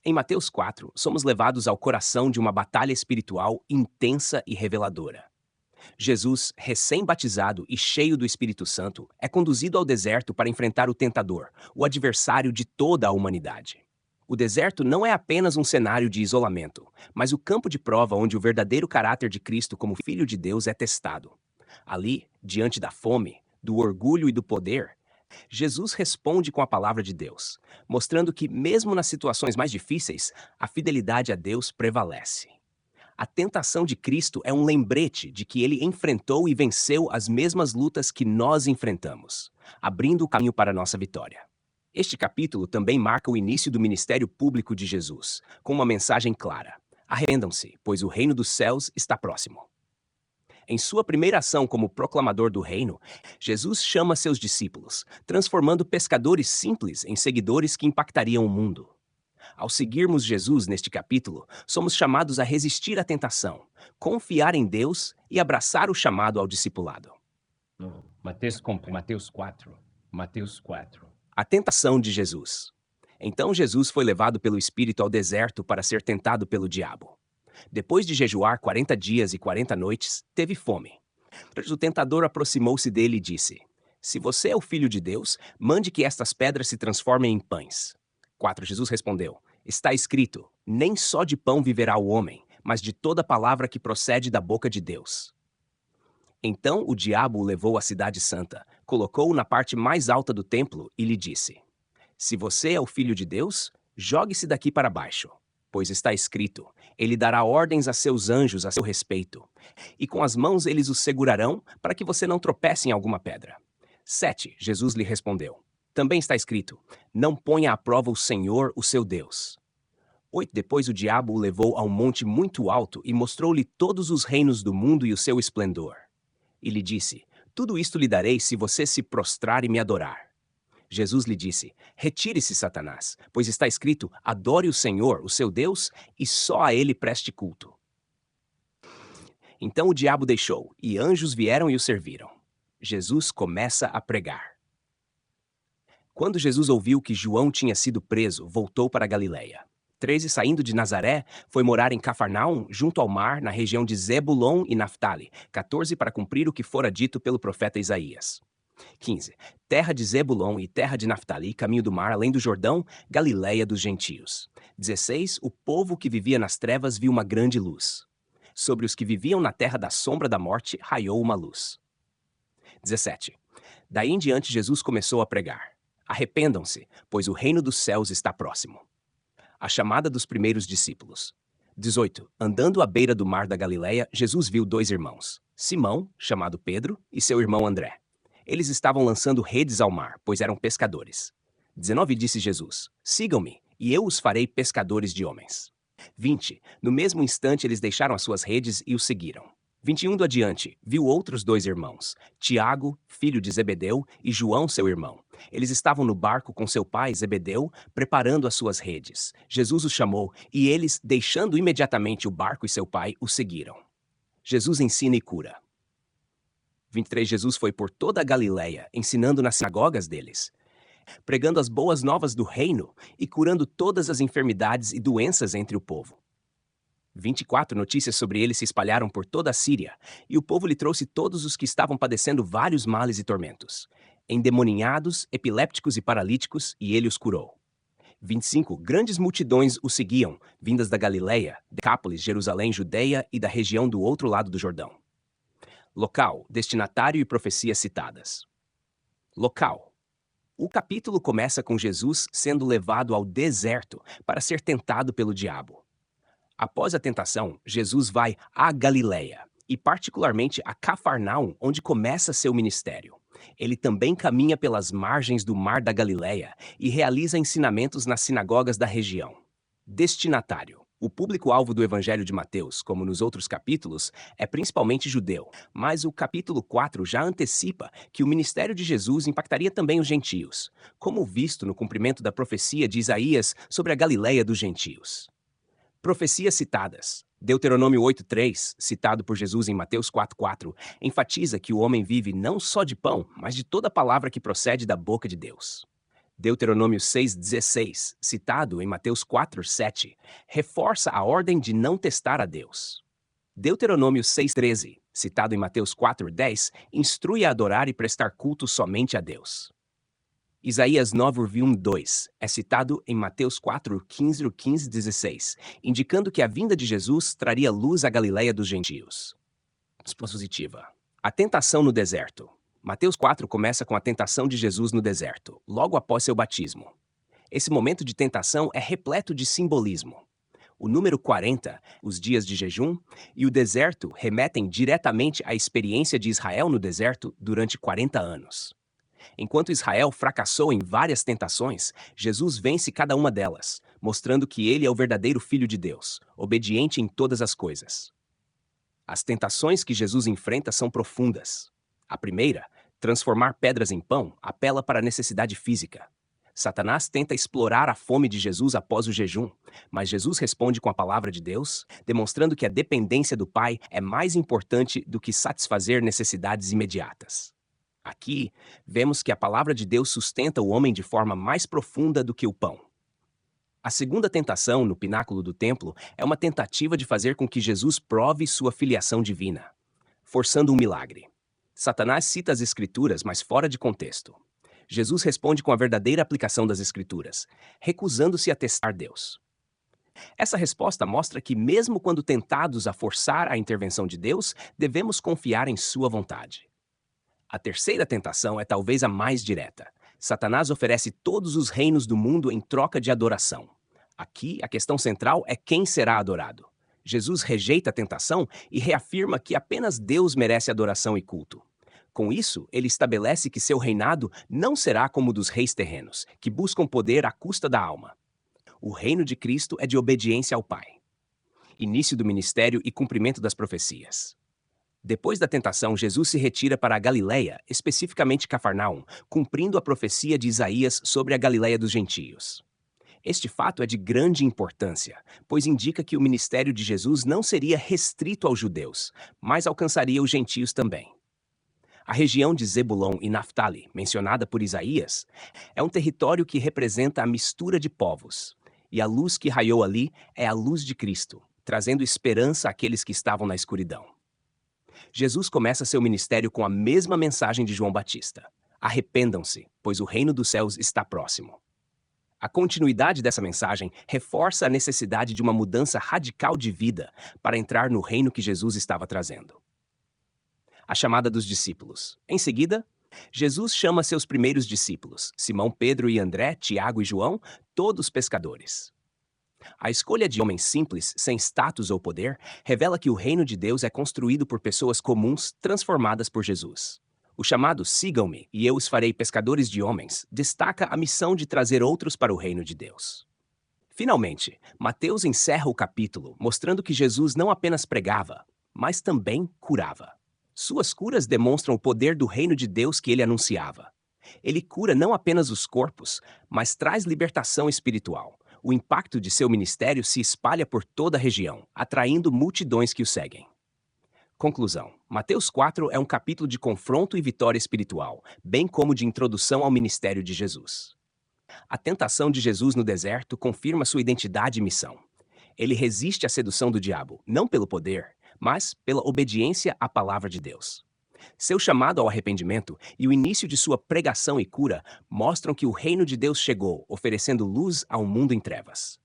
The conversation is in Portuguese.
Em Mateus 4, somos levados ao coração de uma batalha espiritual intensa e reveladora. Jesus, recém-batizado e cheio do Espírito Santo, é conduzido ao deserto para enfrentar o tentador, o adversário de toda a humanidade. O deserto não é apenas um cenário de isolamento, mas o campo de prova onde o verdadeiro caráter de Cristo como Filho de Deus é testado. Ali, diante da fome, do orgulho e do poder, Jesus responde com a palavra de Deus, mostrando que, mesmo nas situações mais difíceis, a fidelidade a Deus prevalece. A tentação de Cristo é um lembrete de que ele enfrentou e venceu as mesmas lutas que nós enfrentamos, abrindo o caminho para a nossa vitória. Este capítulo também marca o início do ministério público de Jesus, com uma mensagem clara: arrependam-se, pois o reino dos céus está próximo. Em sua primeira ação como proclamador do reino, Jesus chama seus discípulos, transformando pescadores simples em seguidores que impactariam o mundo. Ao seguirmos Jesus neste capítulo, somos chamados a resistir à tentação, confiar em Deus e abraçar o chamado ao discipulado. Mateus 4. Mateus 4. A tentação de Jesus. Então Jesus foi levado pelo Espírito ao deserto para ser tentado pelo diabo. Depois de jejuar 40 dias e 40 noites, teve fome. O tentador aproximou-se dele e disse: Se você é o Filho de Deus, mande que estas pedras se transformem em pães. 4. Jesus respondeu: Está escrito, nem só de pão viverá o homem, mas de toda palavra que procede da boca de Deus. Então o diabo o levou à cidade santa, colocou-o na parte mais alta do templo e lhe disse: Se você é o Filho de Deus, jogue-se daqui para baixo. Pois está escrito, ele dará ordens a seus anjos a seu respeito, e com as mãos eles o segurarão para que você não tropece em alguma pedra. 7. Jesus lhe respondeu: Também está escrito, não ponha à prova o Senhor, o seu Deus. 8. Depois o diabo o levou a um monte muito alto e mostrou-lhe todos os reinos do mundo e o seu esplendor. E lhe disse, tudo isto lhe darei se você se prostrar e me adorar. Jesus lhe disse, retire-se, Satanás, pois está escrito, adore o Senhor, o seu Deus, e só a ele preste culto. Então o diabo deixou, e anjos vieram e o serviram. Jesus começa a pregar. Quando Jesus ouviu que João tinha sido preso, voltou para a Galileia. 13. Saindo de Nazaré, foi morar em Cafarnaum, junto ao mar, na região de Zebulon e Naftali. 14. Para cumprir o que fora dito pelo profeta Isaías. 15. Terra de Zebulon e terra de Naftali, caminho do mar, além do Jordão, Galileia dos gentios. 16. O povo que vivia nas trevas viu uma grande luz. Sobre os que viviam na terra da sombra da morte, raiou uma luz. 17. Daí em diante Jesus começou a pregar. Arrependam-se, pois o reino dos céus está próximo. A chamada dos primeiros discípulos. 18. Andando à beira do mar da Galileia, Jesus viu dois irmãos, Simão, chamado Pedro, e seu irmão André. Eles estavam lançando redes ao mar, pois eram pescadores. 19. Disse Jesus, sigam-me, e eu os farei pescadores de homens. 20. No mesmo instante eles deixaram as suas redes e o seguiram. 21 do adiante, viu outros dois irmãos, Tiago, filho de Zebedeu, e João, seu irmão. Eles estavam no barco com seu pai, Zebedeu, preparando as suas redes. Jesus os chamou, e eles, deixando imediatamente o barco e seu pai, o seguiram. Jesus ensina e cura. 23. Jesus foi por toda a Galileia, ensinando nas sinagogas deles, pregando as boas novas do reino e curando todas as enfermidades e doenças entre o povo. 24. Notícias sobre ele se espalharam por toda a Síria, e o povo lhe trouxe todos os que estavam padecendo vários males e tormentos, endemoninhados, epilépticos e paralíticos, e ele os curou. 25. Grandes multidões o seguiam, vindas da Galileia, Decápolis, Jerusalém, Judeia e da região do outro lado do Jordão. Local, destinatário e profecias citadas. Local. O capítulo começa com Jesus sendo levado ao deserto para ser tentado pelo diabo. Após a tentação, Jesus vai à Galileia, e particularmente a Cafarnaum, onde começa seu ministério. Ele também caminha pelas margens do mar da Galileia e realiza ensinamentos nas sinagogas da região. Destinatário. O público-alvo do Evangelho de Mateus, como nos outros capítulos, é principalmente judeu, mas o capítulo 4 já antecipa que o ministério de Jesus impactaria também os gentios, como visto no cumprimento da profecia de Isaías sobre a Galileia dos gentios. Profecias citadas. Deuteronômio 8:3, citado por Jesus em Mateus 4:4, enfatiza que o homem vive não só de pão, mas de toda palavra que procede da boca de Deus. Deuteronômio 6,16, citado em Mateus 4,7, reforça a ordem de não testar a Deus. Deuteronômio 6,13, citado em Mateus 4,10, instrui a adorar e prestar culto somente a Deus. Isaías 9,1-2 é citado em Mateus 4,15-16, indicando que a vinda de Jesus traria luz à Galileia dos gentios. Expositiva. A tentação no deserto. Mateus 4 começa com a tentação de Jesus no deserto, logo após seu batismo. Esse momento de tentação é repleto de simbolismo. O número 40, os dias de jejum, e o deserto remetem diretamente à experiência de Israel no deserto durante 40 anos. Enquanto Israel fracassou em várias tentações, Jesus vence cada uma delas, mostrando que ele é o verdadeiro Filho de Deus, obediente em todas as coisas. As tentações que Jesus enfrenta são profundas. A primeira, transformar pedras em pão, apela para a necessidade física. Satanás tenta explorar a fome de Jesus após o jejum, mas Jesus responde com a palavra de Deus, demonstrando que a dependência do Pai é mais importante do que satisfazer necessidades imediatas. Aqui, vemos que a palavra de Deus sustenta o homem de forma mais profunda do que o pão. A segunda tentação, no pináculo do templo, é uma tentativa de fazer com que Jesus prove sua filiação divina, forçando um milagre. Satanás cita as Escrituras, mas fora de contexto. Jesus responde com a verdadeira aplicação das Escrituras, recusando-se a testar Deus. Essa resposta mostra que, mesmo quando tentados a forçar a intervenção de Deus, devemos confiar em sua vontade. A terceira tentação é talvez a mais direta. Satanás oferece todos os reinos do mundo em troca de adoração. Aqui, a questão central é quem será adorado. Jesus rejeita a tentação e reafirma que apenas Deus merece adoração e culto. Com isso, ele estabelece que seu reinado não será como o dos reis terrenos, que buscam poder à custa da alma. O reino de Cristo é de obediência ao Pai. Início do ministério e cumprimento das profecias. Depois da tentação, Jesus se retira para a Galileia, especificamente Cafarnaum, cumprindo a profecia de Isaías sobre a Galileia dos gentios. Este fato é de grande importância, pois indica que o ministério de Jesus não seria restrito aos judeus, mas alcançaria os gentios também. A região de Zebulon e Naftali, mencionada por Isaías, é um território que representa a mistura de povos, e a luz que raiou ali é a luz de Cristo, trazendo esperança àqueles que estavam na escuridão. Jesus começa seu ministério com a mesma mensagem de João Batista: arrependam-se, pois o reino dos céus está próximo. A continuidade dessa mensagem reforça a necessidade de uma mudança radical de vida para entrar no reino que Jesus estava trazendo. A chamada dos discípulos. Em seguida, Jesus chama seus primeiros discípulos, Simão, Pedro e André, Tiago e João, todos pescadores. A escolha de homens simples, sem status ou poder, revela que o reino de Deus é construído por pessoas comuns transformadas por Jesus. O chamado "Sigam-me e eu os farei pescadores de homens" destaca a missão de trazer outros para o reino de Deus. Finalmente, Mateus encerra o capítulo mostrando que Jesus não apenas pregava, mas também curava. Suas curas demonstram o poder do reino de Deus que ele anunciava. Ele cura não apenas os corpos, mas traz libertação espiritual. O impacto de seu ministério se espalha por toda a região, atraindo multidões que o seguem. Conclusão. Mateus 4 é um capítulo de confronto e vitória espiritual, bem como de introdução ao ministério de Jesus. A tentação de Jesus no deserto confirma sua identidade e missão. Ele resiste à sedução do diabo, não pelo poder, mas pela obediência à palavra de Deus. Seu chamado ao arrependimento e o início de sua pregação e cura mostram que o reino de Deus chegou, oferecendo luz a um mundo em trevas.